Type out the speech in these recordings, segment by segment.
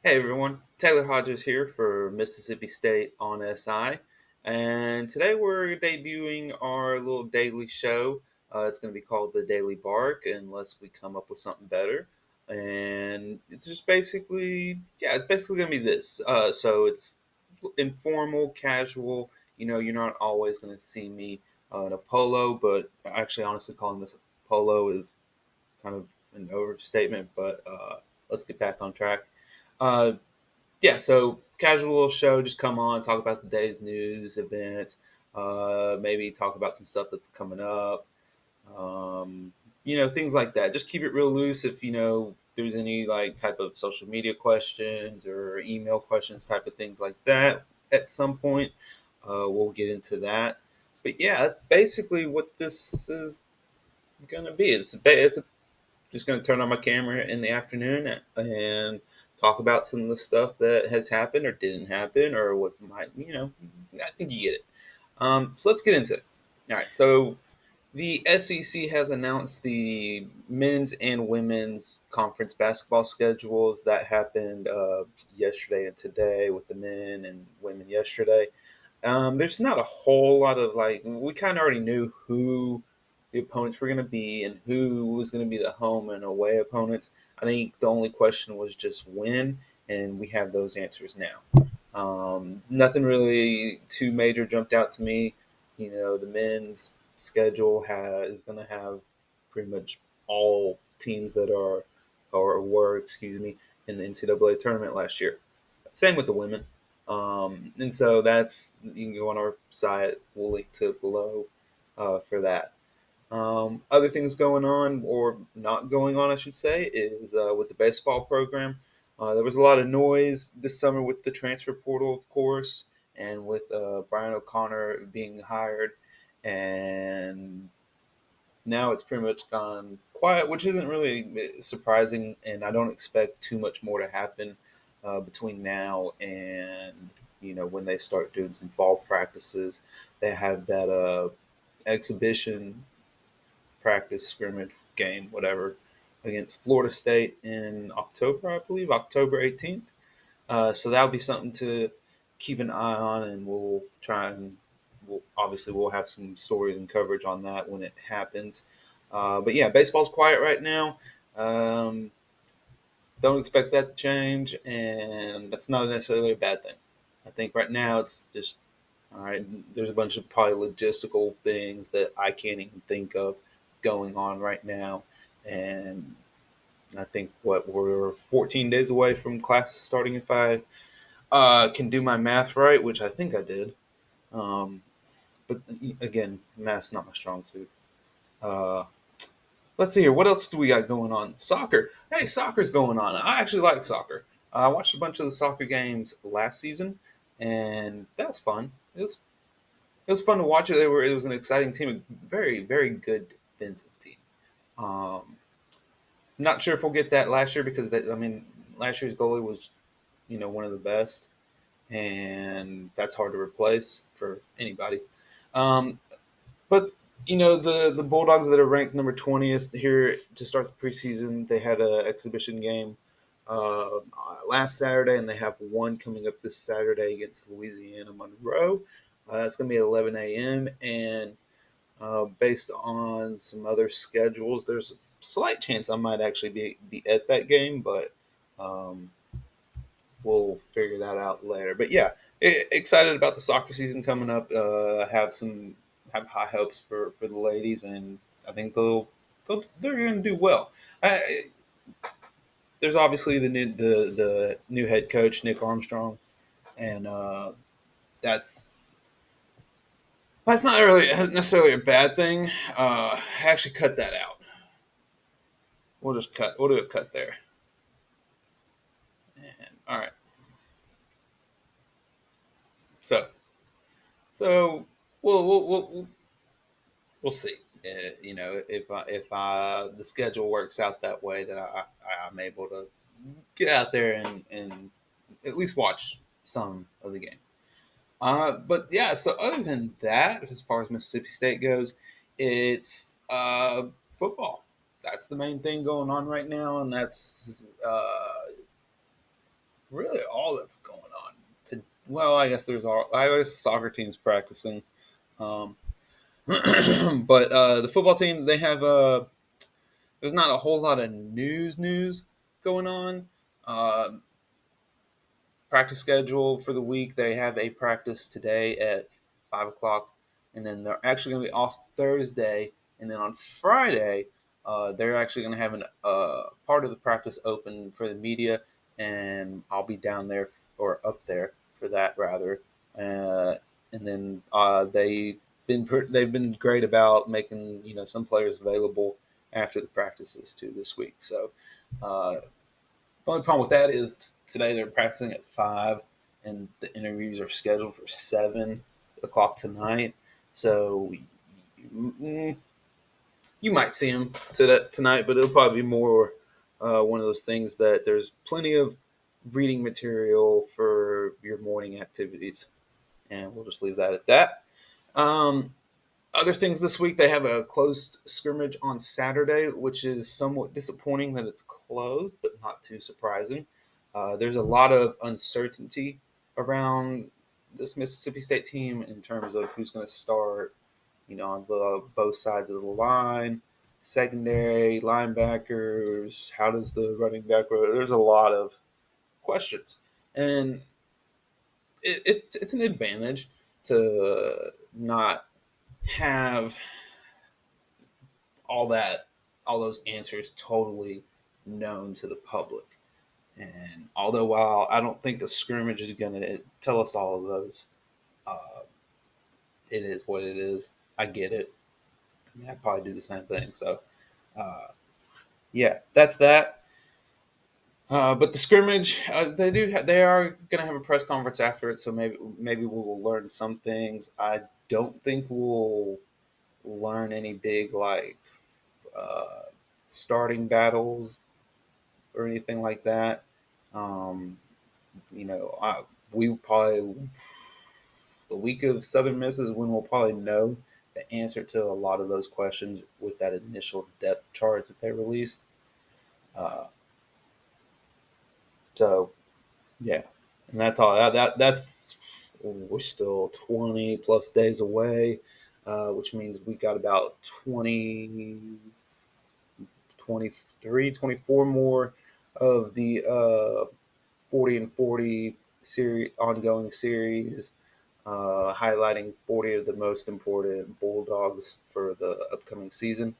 Hey everyone, Taylor Hodges here for Mississippi State on SI. And today we're debuting our little daily show. It's going to be called The Daily Bark, unless we come up with something better. And it's just basically, yeah, it's basically going to be this. So it's informal, casual. You're not always going to see me in a polo, but actually, honestly, calling this a polo is kind of an overstatement. But let's get back on track. Uh, yeah, so casual little show, just come on, talk about the day's news, events, maybe talk about some stuff that's coming up, um, things like that. Just keep it real loose. If there's any like type of social media questions or email questions, type of things like that, at some point, we'll get into that. But yeah, that's basically what this is gonna be. Just going to turn on my camera in the afternoon and talk about some of the stuff that has happened or didn't happen or what might, I think you get it. So let's get into it. All right. So the SEC has announced the men's and women's conference basketball schedules that happened yesterday and today with the men and women yesterday. There's not a whole lot of like, we kind of already knew who the opponents were going to be and who was going to be the home and away opponents. I think the only question was just when, and we have those answers now. Nothing really too major jumped out to me. The men's schedule is going to have pretty much all teams that are or were, excuse me, in the NCAA tournament last year. Same with the women. And so you can go on our site. We'll link to it below for that. Other things going on, or not going on, I should say, is with the baseball program. There was a lot of noise this summer with the transfer portal, of course, and with Brian O'Connor being hired. And now it's pretty much gone quiet, which isn't really surprising. And I don't expect too much more to happen between now and when they start doing some fall practices. They have that exhibition practice scrimmage game, whatever, against Florida State in October, I believe, October 18th. So that'll be something to keep an eye on, and we'll try and we'll have some stories and coverage on that when it happens. But yeah, baseball's quiet right now. Um, don't expect that to change, and that's not necessarily a bad thing. I think right now it's just all right. There's a bunch of probably logistical things that I can't even think of going on right now, and I think we're 14 days away from classes starting if I can do my math right, which I think I did. Um, but again, math's not my strong suit. Uh, let's see here. What else do we got going on? Soccer. Hey, soccer's going on. I actually like soccer. I watched a bunch of the soccer games last season, and that was fun. It was fun to watch it. It was an exciting team, a very very good defensive team. Um, Not sure if we'll get that last year because last year's goalie was one of the best, and that's hard to replace for anybody. Um, but the Bulldogs that are ranked number 20th here to start the preseason, they had an exhibition game last Saturday, and they have one coming up this Saturday against Louisiana Monroe. That's going to be at 11 a.m. and based on some other schedules, there's a slight chance I might actually be at that game, but um, we'll figure that out later. But yeah, excited about the soccer season coming up. Have high hopes for the ladies, and I think they're going to do well. There's obviously the new head coach Nick Armstrong, and that's that's not really necessarily a bad thing. I actually cut that out. We'll just cut. We'll do a cut there. And, all right. So so we'll see. If the schedule works out that way, that I'm able to get out there and at least watch some of the game. But yeah, so other than that, as far as Mississippi State goes, it's football. That's the main thing going on right now, and that's really all that's going on. Well, I guess I guess the soccer team's practicing, um, but the football team they have there's not a whole lot of news going on. Uh, Practice schedule for the week. They have a practice today at 5 o'clock, and then they're actually going to be off Thursday, and then on Friday, they're actually going to have an part of the practice open for the media, and I'll be down there or up there for that rather. And then they've been great about making some players available after the practices too this week. So uh, the only problem with that is today they're practicing at 5, and the interviews are scheduled for 7 o'clock tonight. So mm, you might see them tonight, but it'll probably be more one of those things that there's plenty of reading material for your morning activities, and we'll just leave that at that. Um, Other things this week, they have a closed scrimmage on Saturday, which is somewhat disappointing that it's closed, but not too surprising. There's a lot of uncertainty around this Mississippi State team in terms of who's going to start, on the both sides of the line, secondary, linebackers. How does the running back? There's a lot of questions, and it's an advantage to not have all that all those answers totally known to the public. And although while I don't think a scrimmage is going to tell us all of those, uh, it is what it is. I get it. I mean, I'd probably do the same thing. So, uh, yeah, that's that. But the scrimmage, they are going to have a press conference after it, so maybe we'll learn some things. I don't think we'll learn any big uh, starting battles or anything like that. Um, you know, I, we probably the week of Southern Miss is when we'll probably know the answer to a lot of those questions with that initial depth chart that they released. Uh, so yeah, and that's all. That's we're still 20 plus days away, which means we got about 23, 24 more of the 40 and 40 series, ongoing series, highlighting 40 of the most important Bulldogs for the upcoming season.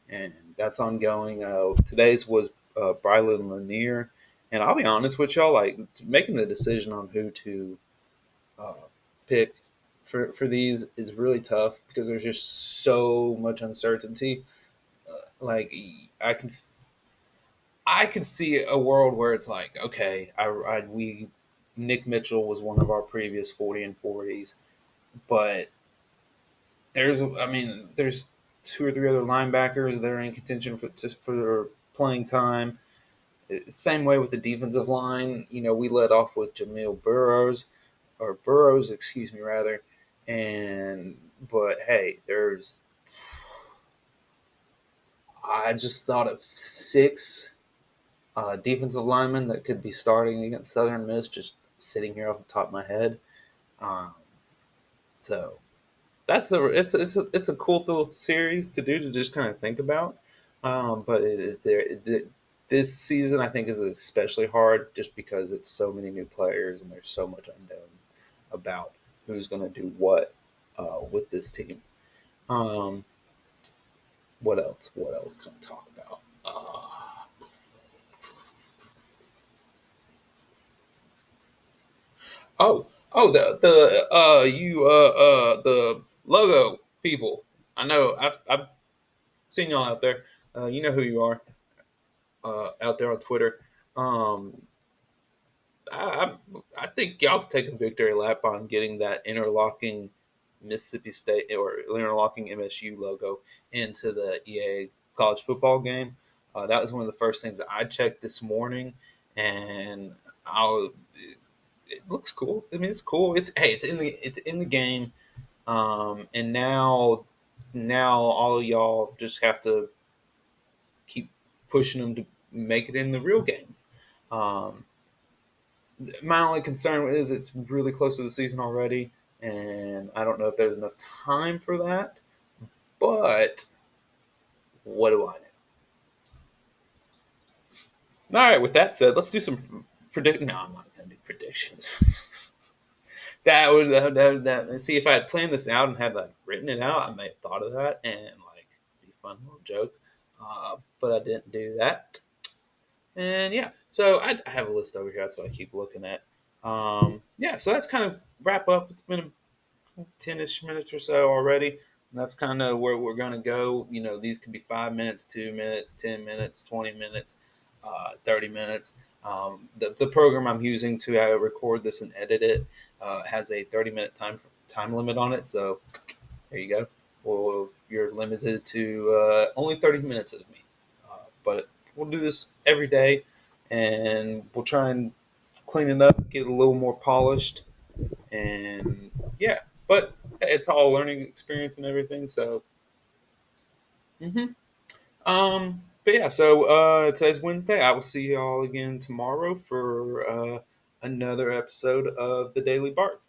And that's ongoing. Today's was Brylan Lanier. And I'll be honest with y'all, like making the decision on who to uh, pick for these is really tough because there's just so much uncertainty. Like I can I could see a world where it's like, okay, we Nick Mitchell was one of our previous 40 and 40s, but there's two or three other linebackers that are in contention for playing time. Same way with the defensive line. We led off with Jamil Burrows, excuse me, rather, and but hey, I just thought of six defensive lineman that could be starting against Southern Miss, just sitting here off the top of my head. Um, so it's a cool little series to do to just kind of think about. But this season I think is especially hard just because it's so many new players and there's so much unknown about who's going to do what with this team. Um, what else? What else can I talk about? Oh, oh, the logo people. I know. I've seen y'all out there. You know who you are out there on Twitter. Um, I think y'all could take a victory lap on getting that interlocking Mississippi State or interlocking MSU logo into the EA college football game. That was one of the first things that I checked this morning, and I was, it looks cool. I mean, it's cool. It's in the game, and now all of y'all just have to keep pushing them to make it in the real game. Um, My only concern is it's really close to the season already, and I don't know if there's enough time for that. But what do I know? All right. With that said, let's do some predict. No, I'm not going to do predictions. See, if I had planned this out and had like written it out, I may have thought of that and like be a fun little joke. But I didn't do that. And yeah, so I have a list over here. That's what I keep looking at. Yeah, so that's kind of wrap up. It's been 10-ish minutes or so already. And that's kind of where we're going to go. These could be 5 minutes, 2 minutes, 10 minutes, 20 minutes, 30 minutes. The program I'm using to record this and edit it has a 30-minute time limit on it. So there you go. Well, you're limited to only 30 minutes of me. But we'll do this every day, and we'll try and clean it up, get it a little more polished, and yeah. But it's all a learning experience and everything. So, but yeah. So today's Wednesday. I will see you all again tomorrow for another episode of the Daily Bark.